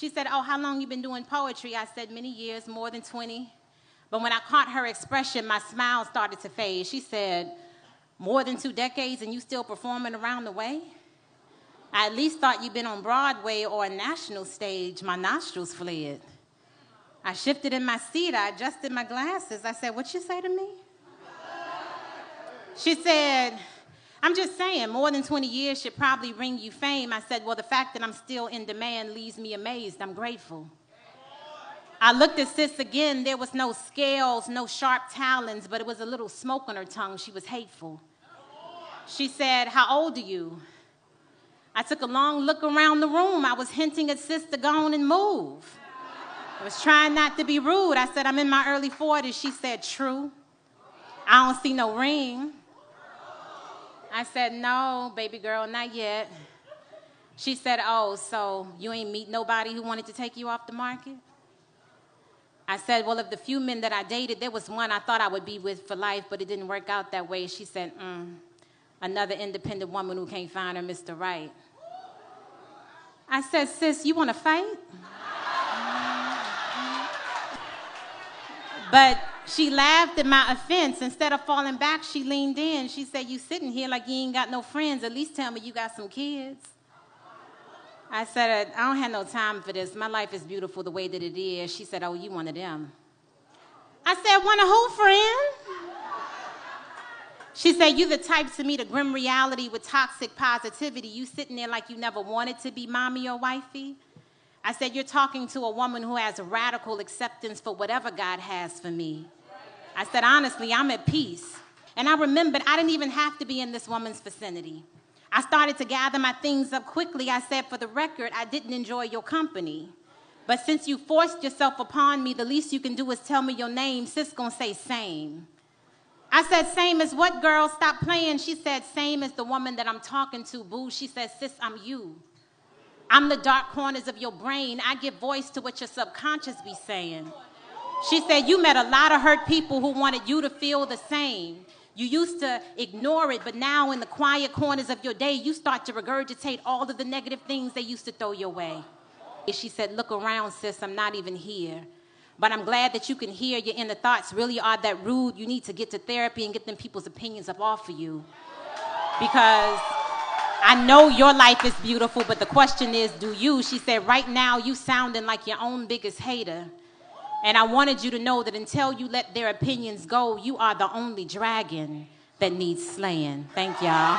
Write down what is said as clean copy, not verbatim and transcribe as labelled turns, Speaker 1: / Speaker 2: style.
Speaker 1: She said, oh, how long you been doing poetry? I said, many years, more than 20. But when I caught her expression, my smile started to fade. She said, more than 2 decades and you still performing around the way? I at least thought you'd been on Broadway or a national stage. My nostrils fled. I shifted in my seat. I adjusted my glasses. I said, what you say to me? She said, I'm just saying, more than 20 years should probably bring you fame. I said, well, the fact that I'm still in demand leaves me amazed. I'm grateful. I looked at sis again. There was no scales, no sharp talons, but it was a little smoke on her tongue. She was hateful. She said, how old are you? I took a long look around the room. I was hinting at sis to go on and move. I was trying not to be rude. I said, I'm in my early 40s. She said, true. I don't see no ring. I said, no, baby girl, not yet. She said, oh, so you ain't meet nobody who wanted to take you off the market? I said, well, of the few men that I dated, there was one I thought I would be with for life, but it didn't work out that way. She said, another independent woman who can't find her Mr. Right. I said, sis, you want to fight? But she laughed at my offense. Instead of falling back, she leaned in. She said, you sitting here like you ain't got no friends. At least tell me you got some kids. I said, I don't have no time for this. My life is beautiful the way that it is. She said, oh, you one of them. I said, one of who, friend? She said, you the type to meet a grim reality with toxic positivity. You sitting there like you never wanted to be mommy or wifey. I said, you're talking to a woman who has radical acceptance for whatever God has for me. I said, honestly, I'm at peace. And I remembered I didn't even have to be in this woman's vicinity. I started to gather my things up quickly. I said, for the record, I didn't enjoy your company. But since you forced yourself upon me, the least you can do is tell me your name. Sis gonna say same. I said, same as what, girl? Stop playing. She said, same as the woman that I'm talking to, boo. She said, sis, I'm you. I'm the dark corners of your brain. I give voice to what your subconscious be saying. She said, you met a lot of hurt people who wanted you to feel the same. You used to ignore it, but now in the quiet corners of your day, you start to regurgitate all of the negative things they used to throw your way. She said, look around, sis, I'm not even here. But I'm glad that you can hear your inner thoughts really are that rude. You need to get to therapy and get them people's opinions up off of you. Because I know your life is beautiful, but the question is, do you? She said, right now, you sounding like your own biggest hater. And I wanted you to know that until you let their opinions go, you are the only dragon that needs slaying. Thank y'all.